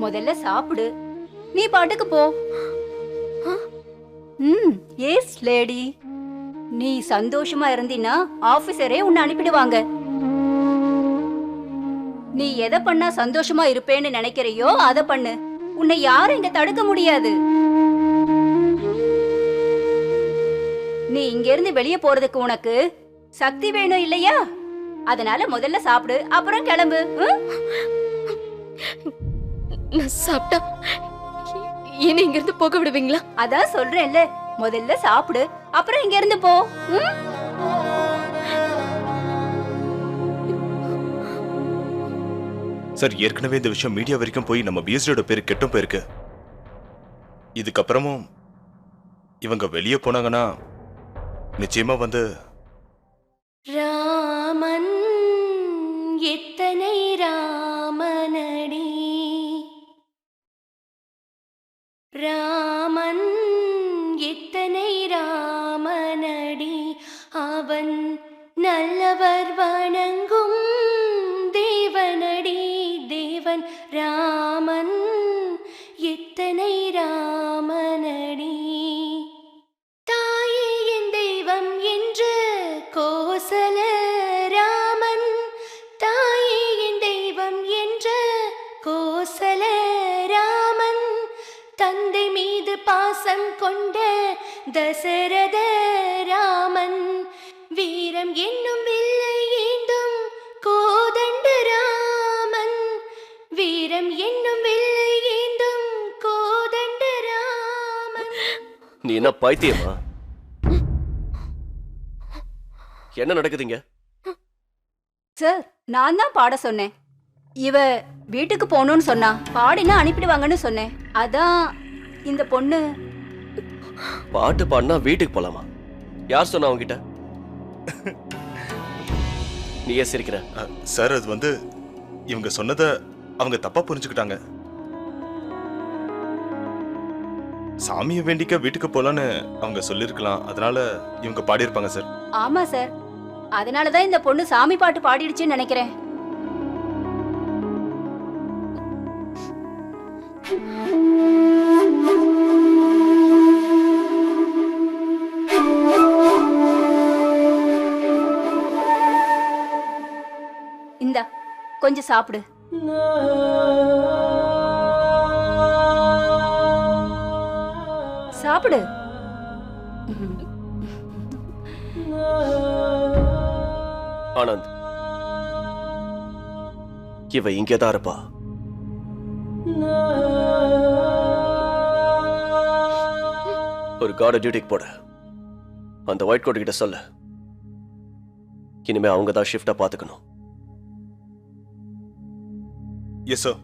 முதல்ல சாப்பிடு. நீ பாட்டுக்கு போ. Yes lady. நீ சந்தோஷமா இருந்தீனா ஆபீசரே உன்னை அனுப்பிடுவாங்க. நீ எதை பண்ணா சந்தோஷமா இருப்பேன்னு நினைக்கிறையோ அதை பண்ணு. உன்னை யாரும் இங்க தடுக்க முடியாது. நீ இங்க இருந்து வெளியே போறதுக்கு உனக்கு சக்தி வேணும் இல்லையா? அதனால முதல்ல சாப்பிடு, அப்புறம் கிளம்பு. நான் சாப்பிட்டா என்ன இங்க இருந்து போக விடுவீங்களா? அதான் சொல்றேன்ல, முதல்ல சாப்பிடு, அப்புறம் இங்க இருந்து போ. சார், ஏற்கனவே இந்த விஷயம் மீடியா வரைக்கும் போய் நம்ம பிஎஸ்டியோட பேரு கெட்டும் போயிருக்கு. இதுக்கப்புறமும் இவங்க வெளியே போனாங்கன்னா நிச்சயமா வந்து ராமன் எத்தனை ராமனடி, ராமன் எத்தனை ராமனடி, அவன் நல்லவர் வணங்கும் தேவனடி, தேவன் ராமன் எத்தனை ராமனடி. தாயே என் தெய்வம் என்று கோசல ராமன், தாயே என் தெய்வம் என்ற கோசல ராமன், தந்தை மீது பாசம் கொண்ட தசரத ராமன், வீரம் என்னும் வில்லை ஏந்தும் கோதண்ட ராமன், வீரம் என்னும் வில்லை ஏந்தும் கோதண்ட ராமன். நீ என்ன பைத்தியமா? என்ன நடக்குதுங்க? சார், நான் தான் பாட சொன்னேன். இவ வீட்டுக்கு போகணும்னு சொன்னா, பாடினா அனுப்பிடுவாங்கன்னு சொன்னேன். அதான் இந்த பொண்ணு. பாட்டு பாடினா வீட்டுக்கு போலாமா? யார் சொன்னா அவங்கிட்ட? நீ ஏன் சிரிக்கிற? சார், அது வந்து இவங்க சொன்னதை அவங்க தப்பா புரிஞ்சுக்கிட்டாங்க. சாமியை வேண்டிக்க வீட்டுக்கு போலான்னு அவங்க சொல்லிருக்கலாம். அதனால இவங்க பாடியிருப்பாங்க சார். ஆமா சார், அதனாலதான் இந்த பொண்ணு சாமி பாட்டு பாடிடுச்சுன்னு நினைக்கிறேன். இந்தா கொஞ்சம் சாப்பிடு. சாப்பிடு. ஆனந்த், இவ இங்கேதான் இருப்பா. ஒரு கார்டு டியூட்டிக்கு போட அந்த ஒயிட் கோட் கிட்ட சொல்ல. இனிமே அவங்க தான் ஷிஃப்டா பாத்துக்கணும். Yes sir.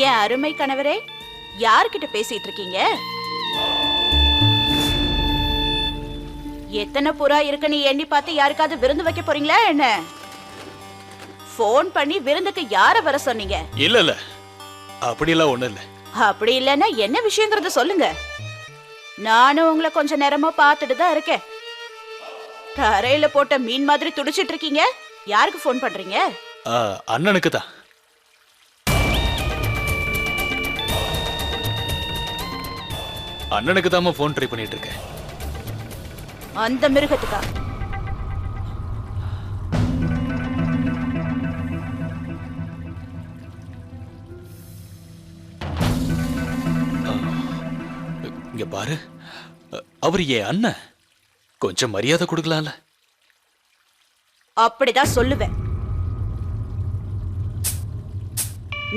என் அருமை கணவரே, யார்கிட்ட பேசிட்டு இருக்கீங்க? எத்தனை புறா இருக்குன்னு எண்ணி பார்த்து யாருக்காவது விருந்து வைக்க போறீங்களா என்ன? போன் பண்ணி விருந்துக்கு யார வர சொன்னீங்க? இல்ல அப்படியெல்லாம் ஒண்ணு இல்ல. அப்படி இல்லன்னா என்ன விஷயங்கிறத சொல்லுங்க. நானும் உங்களை கொஞ்ச நேரமா பார்த்துட்டு தான் இருக்கேன். தரையில போட்ட மீன் மாதிரி துடிச்சிட்டு இருக்கீங்க. யாருக்கு போன் பண்றீங்க? அண்ணனுக்கு தான். அண்ணனுக்கு தான் போன் ட்ரை பண்ணிட்டு இருக்கேன். அந்த மிருகத்துக்கா? இங்க பாரு, அவர் என் அண்ணன். கொஞ்சம் மரியாதை கொடுக்கலாம்ல? அப்படிதான் சொல்லுவேன்.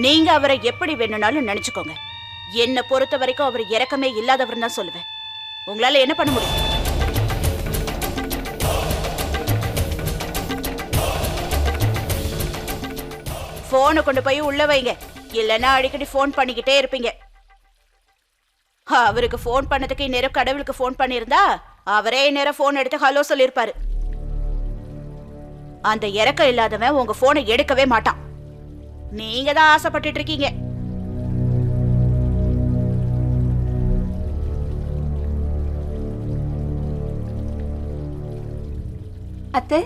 நீங்க அவரை எப்படி வேணும்னாலும் நினைச்சுக்கோங்க. என்ன பொறுத்த வரைக்கும் அவர் இரக்கமே இல்லாதவர் தான் சொல்லுவேன். உங்களால என்ன பண்ண முடியும்? போனை கொண்டு போய் உள்ள வைங்க, இல்லைன்னா அடிக்கடி போன் பண்ணிக்கிட்டே இருப்பீங்க. அவருக்கு போன் பண்ணதுக்கு இந்நேரம் கடவுளுக்கு போன் பண்ணியிருந்தா அவரே இந்நேரம் போன் எடுத்து ஹலோ சொல்லியிருப்பாரு. அந்த இறக்கம் இல்லாதவன் உங்க போனை எடுக்கவே மாட்டான். நீங்க தான் ஆசைப்பட்டுட்டு இருக்கீங்க. அத்தை,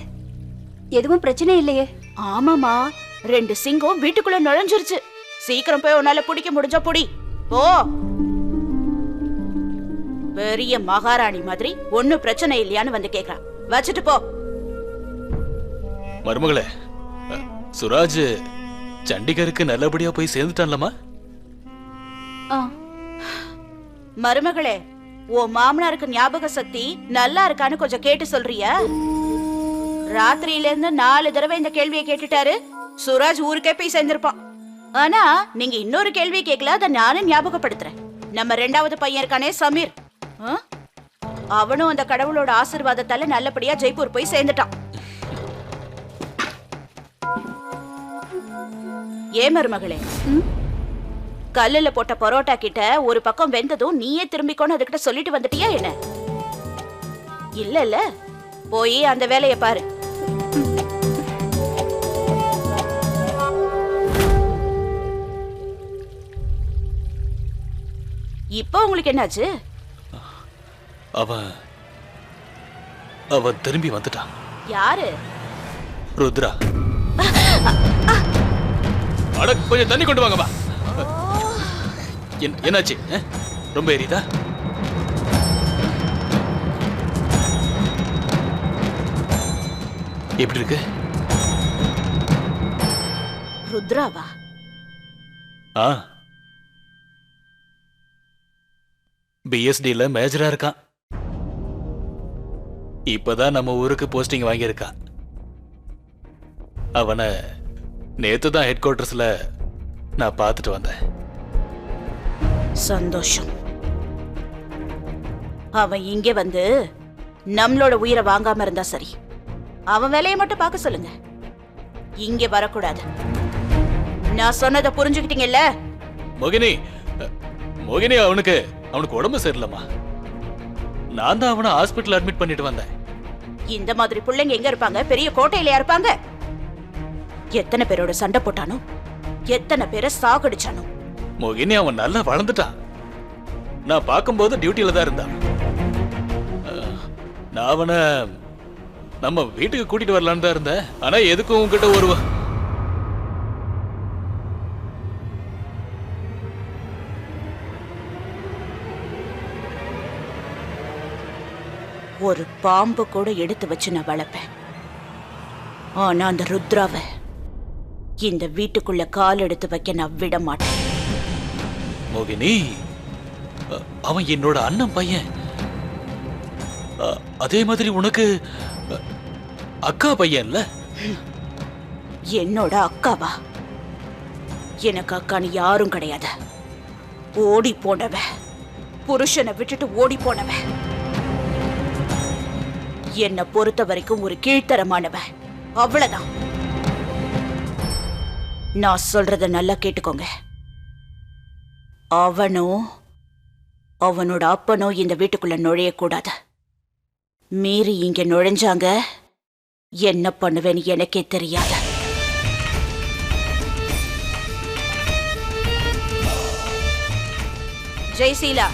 எதுவும் பிரச்சனை இல்லையே? ஆமாமா, 2 சிங்கம் வீட்டுக்குள்ள நுழைஞ்சிருச்சு. சீக்கிரம் போய் உன்னால பிடிக்க முடிஞ்சா புடி போ. பெரிய மகாராணி மாதிரி ஒன்னும் பிரச்சனை இல்லையான்னு வந்து கேக்குறான். வச்சுட்டு போ. மருமகளே, சுராஜ் சண்டிகருக்கு நல்லபடியா போய் சேர்ந்துட்டான்லமா? மருமகளே, உன் மாமனாருக்கு ஞாபக சக்தி நல்லா இருக்கான்னு கொஞ்சம் கேட்டு சொல்றியா? ராத்திரியில இருந்து 4 தடவை இந்த கேள்வியை கேட்டுட்டாரு. சுராஜ் ஊருக்கே போய் சேர்ந்திருப்பான். ஆனா நீங்க இன்னொரு கேள்வி கேட்கல, அதை நானும் ஞாபகப்படுத்துறேன். நம்ம 2வது பையன் இருக்கானே சமீர், அவனும் அந்த கடவுளோட ஆசீர்வாதத்தால நல்லபடியா ஜெய்ப்பூர் போய் சேர்ந்துட்டான். ஏ மருமகளே, கல்லுல போட்ட பரோட்டா கிட்ட ஒரு பக்கம் வெந்ததும் நீயே திரும்பிக்கோன்னு அதுகிட்ட சொல்லிட்டு வந்துட்டியா என்ன? இல்ல இல்ல, போய் அந்த வேலையை பாரு. இப்போ உங்களுக்கு என்னாச்சு? அவன் திரும்பி வந்துட்டான். யாரு? ருத்ரா. அட, கொஞ்சம் தண்ணி கொண்டு வாங்கம்மா. என்னாச்சு? ரொம்ப எரியுதா? எப்படி இருக்கு? ருத்ராவா? பிஎஸ்டில மேஜரா இருக்கான். இப்பதான் நம்ம ஊருக்கு போஸ்டிங் வாங்கியிருக்கான். அவனை நேத்து தான் ஹெட் குவார்டர்ஸ்ல நான் பார்த்துட்டு வந்தேன். சந்தோஷம். அவன் இங்கே வந்து நம்மளோட உயிரை வாங்காம இருந்தா சரி. அவன் வேலையை மட்டும் பார்க்க சொல்லுங்க, இங்க வரக்கூடாது. நான் சொன்னதை புரிஞ்சுக்கிட்டீங்கல்ல? மோகினி, அவனுக்கு உடம்பு சரியில்லம்மா. நான் தான் அவனை ஹாஸ்பிட்டல் அட்மிட் பண்ணிட்டு வந்தேன். இந்த மாதிரி பிள்ளைங்க எங்க இருப்பாங்க? பெரிய கோட்டையிலயா இருப்பாங்க? எத்தனை பேரோட சண்டை போட்டானோ, எத்தனை பேரை சாகடிச்சானோ. மோகினி, அவன் நல்லா வளர்ந்துட்டான். நான் பார்க்கும்போது டியூட்டியில தான் இருந்தான். நான் அவனை நம்ம வீட்டுக்கு கூட்டிட்டு வரலான்னு தான் இருந்தேன். ஆனா எதுக்கும் உங்ககிட்ட ஒரு பாம்பு கூட எடுத்து வச்சு நான் வளர்ப்பேன். ஆனா அந்த ருத்ராவை இந்த வீட்டுக்குள்ள கால் எடுத்து வைக்க நான் விட மாட்டேன். மோகினி, அவன் என்னோட அண்ணன் பையன். அதே மாதிரி உனக்கு அக்கா பையன்ல? என்னோட அக்காவா? எனக்கு அக்கான்னு யாரும் கிடையாது. ஓடி போனவ, புருஷனை விட்டுட்டு ஓடி போனவ. என்னை பொறுத்த வரைக்கும் ஒரு கீழ்த்தரமானவ, அவ்வளவுதான். நான் சொல்றத நல்லா கேட்டுக்கோங்க. அவனும் அவனோட அப்பனும் இந்த வீட்டுக்குள்ள நுழையக்கூடாது. மீறி இங்க நுழைஞ்சாங்க, என்ன பண்ணுவேன்னு எனக்கே தெரியாது. ஜெய்சீலா,